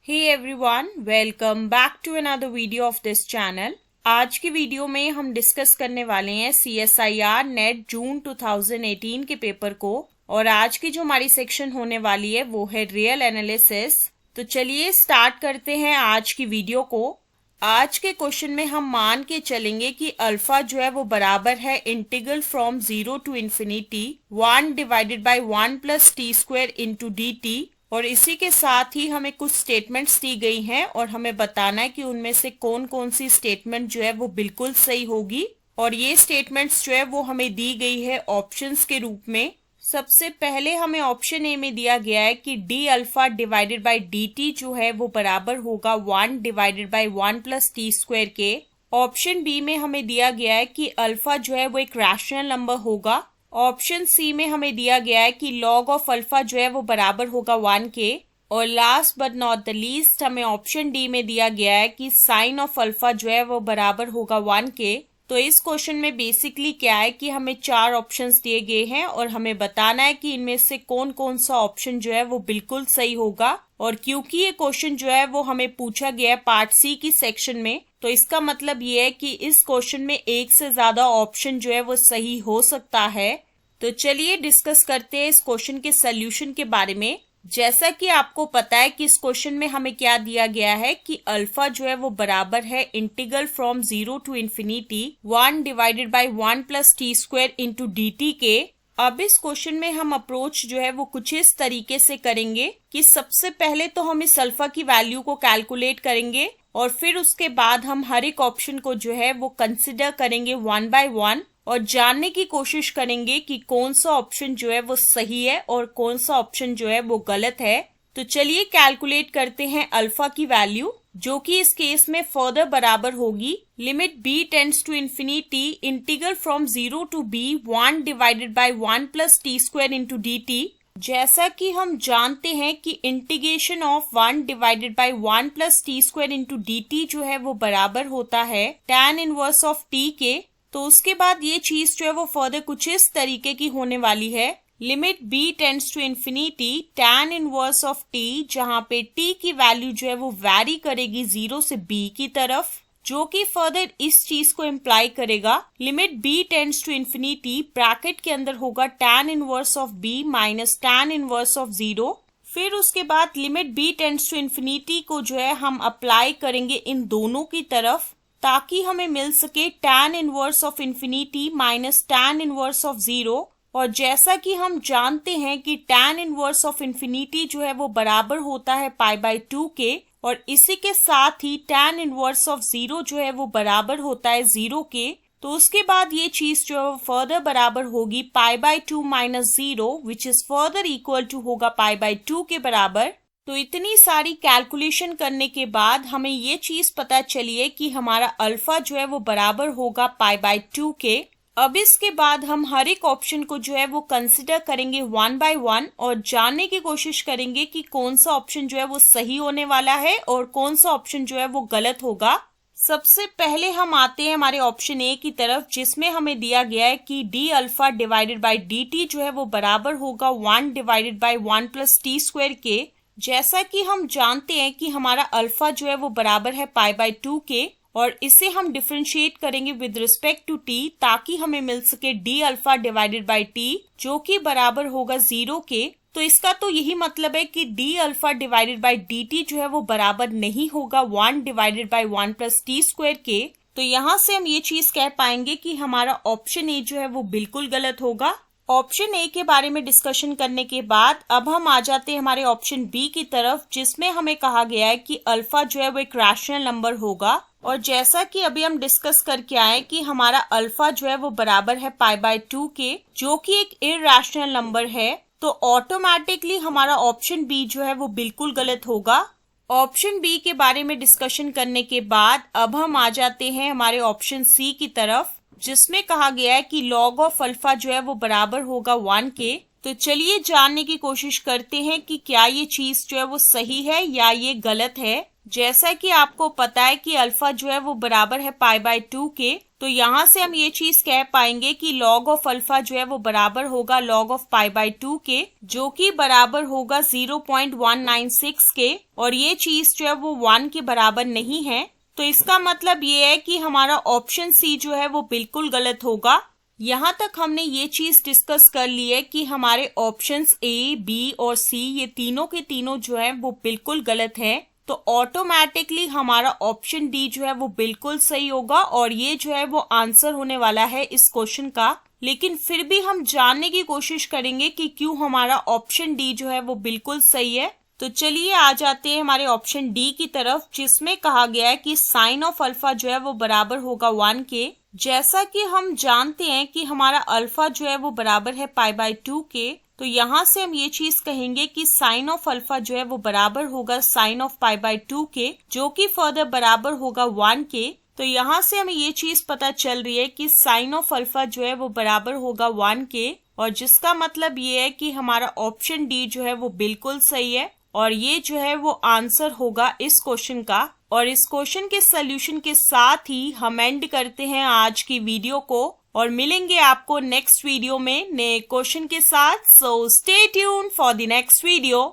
Hey everyone, welcome back to another video of this channel. आज की video में हम डिस्कस करने वाले हैं CSIR नेट जून 2018 के पेपर को और आज की जो हमारी सेक्शन होने वाली है वो है रियल एनालिसिस। तो चलिए स्टार्ट करते हैं आज की वीडियो को। आज के क्वेश्चन में हम मान के चलेंगे कि अल्फा जो है वो बराबर है integral from 0 to infinity 1 divided by 1 plus t square into dt और इसी के साथ ही हमें कुछ स्टेटमेंट्स दी गई हैं और हमें बताना है कि उनमें से कौन कौन सी स्टेटमेंट जो है वो बिल्कुल सही होगी। और ये स्टेटमेंट्स जो है वो हमें दी गई है ऑप्शंस के रूप में। सबसे पहले हमें ऑप्शन ए में दिया गया है कि D alpha divided by D t जो है वो बराबर होगा 1 divided by 1 plus t square के। ऑप्शन बी में हमें दिया गया है कि अल्फा जो है वो एक रैशनल नंबर होगा। ऑप्शन सी में हमें दिया गया है कि लॉग ऑफ अल्फा जो है वो बराबर होगा 1 के। और last but not the least हमें ऑप्शन डी में दिया गया है कि साइन ऑफ अल्फा जो है वो बराबर होगा 1 के। तो इस क्वेश्चन में बेसिकली क्या है कि हमें 4 ऑप्शंस दिए गए हैं और हमें बताना है कि इनमें से कौन कौन सा ऑप्शन जो है वो बिल्कुल सही होगा। और क्योंकि ये क्वेश्चन जो है वो हमें पूछा गया है पार्ट सी की सेक्शन में, तो इसका मतलब ये है कि इस क्वेश्चन में एक से ज्यादा ऑप्शन जो है वो सही हो सकता है। तो चलिए डिस्कस करते हैं इस क्वेश्चन के सॉल्यूशन के बारे में। जैसा कि आपको पता है कि इस क्वेश्चन में हमें क्या दिया गया है कि अल्फा जो है वो बराबर है integral from 0 to infinity 1 divided by 1 plus t square into d T के। अब इस क्वेश्चन में हम अप्रोच जो है वो कुछ इस तरीके से करेंगे कि सबसे पहले तो हम इस अल्फा की वैल्यू को कैलकुलेट करेंगे और फिर उसके बाद हम हर एक ऑप्शन को जो है वो कंसिडर करेंगे 1 by 1 और जानने की कोशिश करेंगे कि कौन सा ऑप्शन जो है वो सही है और कौन सा ऑप्शन जो है वो गलत है। तो चलिए कैलकुलेट करते हैं अल्फा की वैल्यू, जो कि इस केस में फर्दर बराबर होगी limit b tends to infinity integral from 0 to b 1 divided by 1 plus t square into d t. जैसा कि हम जानते हैं कि integration of 1 divided by 1 plus t square into d t जो है वो बराबर होता है tan इनवर्स ऑफ t के। तो उसके बाद ये चीज जो है वो फर्दर कुछ इस तरीके की होने वाली है limit b tends to infinity tan inverse of t, जहाँ पे t की वैल्यू जो है वो वैरी करेगी 0 से b की तरफ, जो कि फर्दर इस चीज को इम्प्लाई करेगा limit b tends to infinity bracket के अंदर होगा tan inverse of b minus tan inverse of 0। फिर उसके बाद limit b tends to infinity को जो है हम अप्लाई करेंगे इन दोनों की तरफ ताकि हमें मिल सके tan inverse of infinity minus tan inverse of 0। और जैसा कि हम जानते हैं कि tan इनवर्स ऑफ इंफिनिटी जो है वो बराबर होता है पाई बाई 2 के और इसी के साथ ही tan इनवर्स ऑफ 0 जो है वो बराबर होता है 0 के। तो उसके बाद ये चीज जो है वो फर्दर बराबर होगी pi by 2 minus 0 which is further equal to होगा पाई बाई 2 के बराबर। तो इतनी सारी कैलकुलेशन करने के बाद हमें ये चीज पता चली है कि हमारा अल्फा जो है वो बराबर होगा पाई बाई 2 के। अब इसके बाद हम हर एक ऑप्शन को जो है वो कंसिडर करेंगे 1 by 1 और जानने की कोशिश करेंगे कि कौन सा ऑप्शन जो है वो सही होने वाला है और कौन सा ऑप्शन जो है वो गलत होगा। सबसे पहले हम आते हैं हमारे ऑप्शन ए की तरफ, जिसमें हमें दिया गया है कि D alpha divided by D t जो है वो बराबर होगा 1 divided by 1 plus t square के। जैसा कि हम जानते हैं कि हमारा अल्फा जो है वो बराबर है पाई बाई 2 के और इसे हम डिफरेंशिएट करेंगे विद रिस्पेक्ट टू टी ताकि हमें मिल सके D alpha divided by T जो कि बराबर होगा 0 के। तो इसका तो यही मतलब है कि D alpha divided by D t जो है वो बराबर नहीं होगा 1 divided by 1 plus t square के। तो यहाँ से हम ये चीज कह पाएंगे कि हमारा ऑप्शन ए जो है वो बिल्कुल गलत होगा। ऑप्शन ए के बारे में डिस्कशन करने के बाद अब हम आ जाते हैं हमारे ऑप्शन बी की तरफ, जिसमें हमें कहा गया है कि अल्फा जो है वो एक रैशनल नंबर होगा। और जैसा कि अभी हम डिस्कस करके आए कि हमारा अल्फा जो है वो बराबर है पाई बाई 2 के, जो कि एक इरैशनल नंबर है, तो ऑटोमेटिकली हमारा ऑप्शन बी जो है वो बिल्कुल गलत होगा। ऑप्शन बी के बारे में डिस्कशन करने के बाद अब हम आ जाते हैं हमारे ऑप्शन सी की तरफ, जिसमें कहा गया है कि लॉग ऑफ अल्फा जो है वो बराबर होगा 1 के। तो चलिए जानने की कोशिश करते हैं कि क्या ये चीज जो है वो सही है या ये गलत है। जैसा कि आपको पता है कि अल्फा जो है वो बराबर है पाई बाई 2 के, तो तो यहाँ से हम ये चीज कह पाएंगे कि log ऑफ अल्फा जो है वो बराबर होगा log ऑफ पाई बाय 2 के, जो कि बराबर होगा 0.196 के, और ये चीज जो है वो 1 के बराबर नहीं है। तो इसका मतलब ये है कि हमारा ऑप्शन सी जो है वो बिल्कुल गलत होगा। यहाँ तक हमने ये चीज डिस्कस कर ली है कि हमारे ऑप्शंस ए, बी और सी ये तीनों के तीनों जो है वो बिल्कुल गलत है। तो ऑटोमेटिकली हमारा ऑप्शन डी जो है वो बिल्कुल सही होगा और ये जो है वो आंसर होने वाला है इस क्वेश्चन का। लेकिन फिर भी हम जानने की कोशिश करेंगे कि क्यों हमारा ऑप्शन डी जो है वो बिल्कुल सही है। तो चलिए आ जाते हैं हमारे ऑप्शन डी की तरफ, जिसमें कहा गया है कि साइन ऑफ अल्फा जो है वो बराबर होगा 1 के। जैसा कि हम जानते हैं कि हमारा अल्फा जो है वो बराबर है पाई बाय 2 के, तो यहाँ से हम ये चीज कहेंगे कि साइन ऑफ अल्फा जो है वो बराबर होगा साइन ऑफ पाई बाय 2 के, जो कि फर्दर बराबर होगा 1 के। तो यहाँ से हमें ये चीज पता चल रही है कि साइन ऑफ अल्फा जो है वो बराबर होगा 1 के, और जिसका मतलब ये है कि हमारा ऑप्शन डी जो है वो बिल्कुल सही है और ये जो है वो आंसर होगा इस क्वेश्चन का। और इस क्वेश्चन के सॉल्यूशन के साथ ही हम एंड करते हैं आज की वीडियो को और मिलेंगे आपको नेक्स्ट वीडियो में नए क्वेश्चन के साथ। So stay tuned for the next video.